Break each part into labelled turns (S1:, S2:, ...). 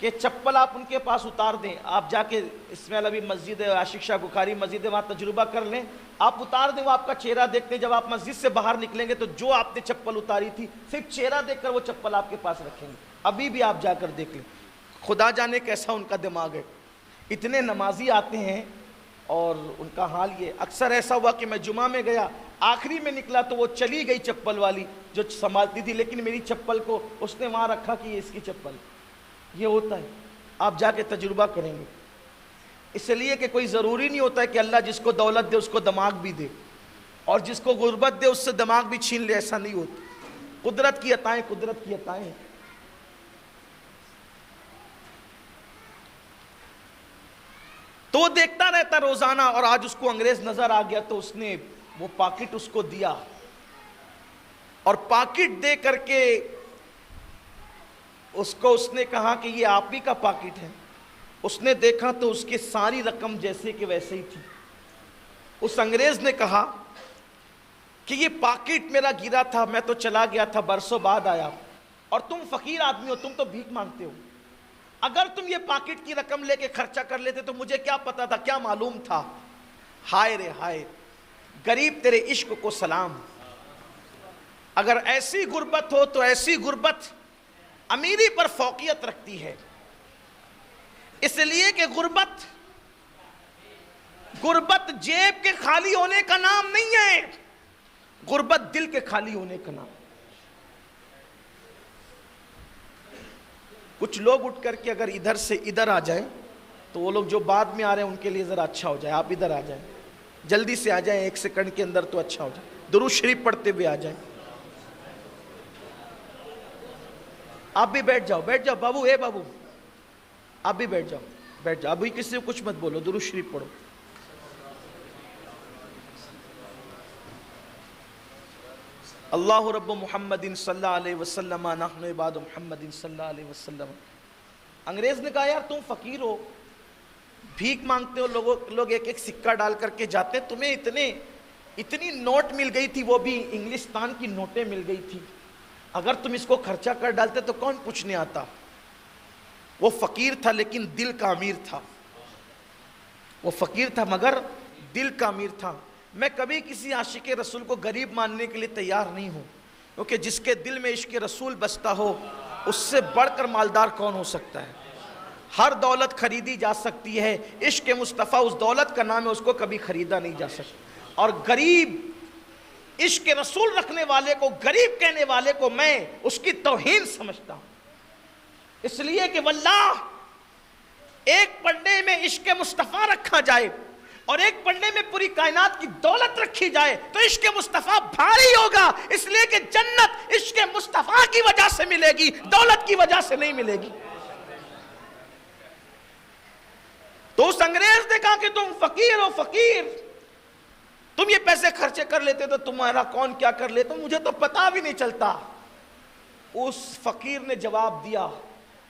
S1: کہ چپل آپ ان کے پاس اتار دیں. آپ جا کے اسماعیل ابھی مسجد ہے, عاشق شاہ بخاری مسجد ہے, وہاں تجربہ کر لیں. آپ اتار دیں, وہ آپ کا چہرہ دیکھتے ہیں. جب آپ مسجد سے باہر نکلیں گے تو جو آپ نے چپل اتاری تھی صرف چہرہ دیکھ کر وہ چپل آپ کے پاس رکھیں گے. ابھی بھی آپ جا کر دیکھ لیں. خدا جانے کیسا ان کا دماغ ہے. اتنے نمازی آتے ہیں اور ان کا حال یہ. اکثر ایسا ہوا کہ میں جمعہ میں گیا, آخری میں نکلا تو وہ چلی گئی چپل والی جو سنبھالتی تھی, لیکن میری چپل کو اس نے وہاں رکھا کہ یہ اس کی چپل. یہ ہوتا ہے. آپ جا کے تجربہ کریں گے. اس لیے کہ کوئی ضروری نہیں ہوتا ہے کہ اللہ جس کو دولت دے اس کو دماغ بھی دے, اور جس کو غربت دے اس سے دماغ بھی چھین لے. ایسا نہیں ہوتا. قدرت کی عطائیں قدرت کی عطائیں ہیں. تو وہ دیکھتا رہتا روزانہ, اور آج اس کو انگریز نظر آ گیا تو اس نے وہ پاکٹ اس کو دیا, اور پاکٹ دے کر کے اس کو اس نے کہا کہ یہ آپ ہی کا پاکٹ ہے. اس نے دیکھا تو اس کی ساری رقم جیسے کہ ویسے ہی تھی. اس انگریز نے کہا کہ یہ پاکٹ میرا گرا تھا, میں تو چلا گیا تھا, برسوں بعد آیا, اور تم فقیر آدمی ہو, تم تو بھیک مانگتے ہو. اگر تم یہ پاکٹ کی رقم لے کے خرچہ کر لیتے تو مجھے کیا پتا تھا, کیا معلوم تھا. ہائے رے ہائے, غریب تیرے عشق کو سلام. اگر ایسی غربت ہو تو ایسی غربت امیری پر فوقیت رکھتی ہے. اس لیے کہ غربت جیب کے خالی ہونے کا نام نہیں ہے, غربت دل کے خالی ہونے کا نام. کچھ لوگ اٹھ کر کے اگر ادھر سے ادھر آ جائیں تو وہ لوگ جو بعد میں آ رہے ہیں ان کے لیے ذرا اچھا ہو جائے. آپ ادھر آ جائیں, جلدی سے آ جائیں, 1 سیکنڈ کے اندر تو اچھا ہو جائے. درود شریف پڑھتے ہوئے آ جائیں. آپ بھی بیٹھ جاؤ, بیٹھ جاؤ بابو, اے بابو آپ بھی بیٹھ جاؤ, بیٹھ جاؤ. ابھی کسی کو کچھ مت بولو, درود شریف پڑھو. اللہ رب محمد صلی اللہ علیہ وسلم نحن عباد محمد صلی اللہ علیہ وسلم. انگریز نے کہا یار تم فقیر ہو, بھیک مانگتے ہو, لوگ ایک ایک سکہ ڈال کر کے جاتے, تمہیں اتنی نوٹ مل گئی تھی, وہ بھی انگلستان کی نوٹیں مل گئی تھی, اگر تم اس کو خرچہ کر ڈالتے تو کون پوچھنے آتا. وہ فقیر تھا لیکن دل کا امیر تھا. وہ فقیر تھا مگر دل کا امیر تھا. میں کبھی کسی عاشق رسول کو غریب ماننے کے لیے تیار نہیں ہوں, کیونکہ جس کے دل میں عشق رسول بستا ہو اس سے بڑھ کر مالدار کون ہو سکتا ہے. ہر دولت خریدی جا سکتی ہے, عشق مصطفیٰ اس دولت کا نام ہے, اس کو کبھی خریدا نہیں جا سکتا. اور غریب عشق رسول رکھنے والے کو غریب کہنے والے کو میں اس کی توہین سمجھتا ہوں. اس لیے کہ واللہ ایک پنڈے میں عشق مصطفیٰ رکھا جائے اور ایک پنڈے میں پوری کائنات کی دولت رکھی جائے تو عشق مصطفیٰ بھاری ہوگا. اس لیے کہ جنت عشق مصطفیٰ کی وجہ سے ملے گی, دولت کی وجہ سے نہیں ملے گی. تو اس انگریز نے کہا کہ تم فقیر ہو, فقیر, تم یہ پیسے خرچے کر لیتے تو تمہارا کون کیا کر لیتا, مجھے تو پتا بھی نہیں چلتا. اس فقیر نے جواب دیا,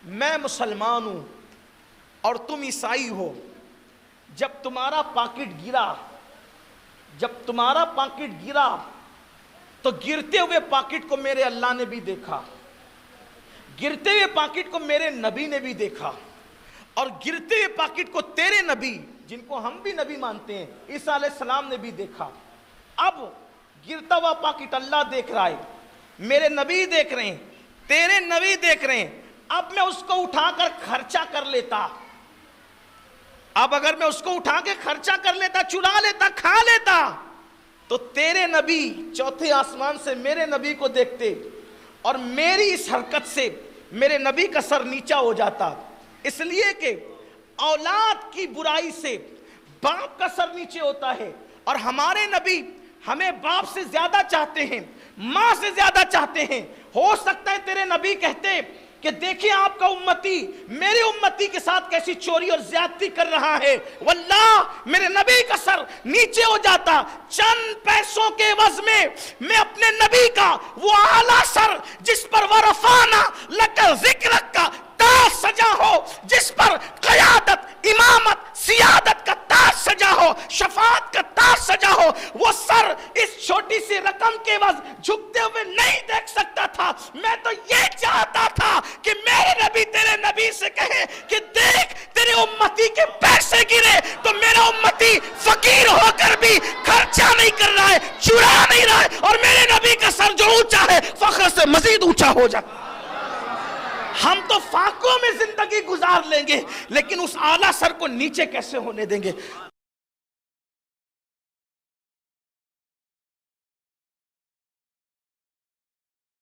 S1: میں مسلمان ہوں اور تم عیسائی ہو. جب تمہارا پاکٹ گرا تو گرتے ہوئے پاکٹ کو میرے اللہ نے بھی دیکھا, گرتے ہوئے پاکٹ کو میرے نبی نے بھی دیکھا, اور گرتے ہوئے پاکٹ کو تیرے نبی, جن کو ہم بھی نبی مانتے ہیں, عیسیٰ علیہ السلام نے بھی دیکھا. اب گرتا ہوا پاکٹ اللہ دیکھ رہا ہے, میرے نبی دیکھ رہے ہیں, تیرے نبی دیکھ رہے ہیں. اب میں اس کو اٹھا کر خرچہ کر لیتا, اب اگر میں اس کو اٹھا کے خرچہ کر لیتا, چرا لیتا, کھا لیتا, تو تیرے نبی چوتھے آسمان سے میرے نبی کو دیکھتے, اور میری اس حرکت سے میرے نبی کا سر نیچا ہو جاتا. اس لیے کہ اولاد کی برائی سے باپ کا سر نیچے ہوتا ہے, اور ہمارے نبی ہمیں باپ سے زیادہ چاہتے ہیں, ماں سے زیادہ چاہتے ہیں. ہو سکتا ہے تیرے نبی کہتے کہ دیکھیں آپ کا امتی میرے امتی کے ساتھ کیسی چوری اور زیادتی کر رہا ہے, واللہ میرے نبی کا سر نیچے ہو جاتا. چند پیسوں کے عوض میں اپنے نبی کا وہ اعلیٰ سر جس پر ورفانا لک ذکرک کا تاج سجا ہو, جس پر قیادت, امامت, سیادت کا تاج سجا ہو, شفاعت کا تاج سجا ہو, وہ سر اس چھوٹی سی رقم کے عوض جھکتے ہوئے نہیں دیکھ سکتا تھا. میں تو یہ چاہتا تھا کہ میرے نبی نبی تیرے نبی سے کہے کہ دیکھ تیرے امتی کے پیسے گرے تو میرا امتی فقیر ہو کر بھی خرچہ نہیں کر رہا ہے، چرا نہیں رہا ہے، اور میرے نبی کا سر جو اونچا ہے فخر سے مزید اونچا ہو جاتا۔ ہم تو فاقوں میں زندگی گزار لیں گے لیکن اس اعلیٰ سر کو نیچے کیسے ہونے دیں گے؟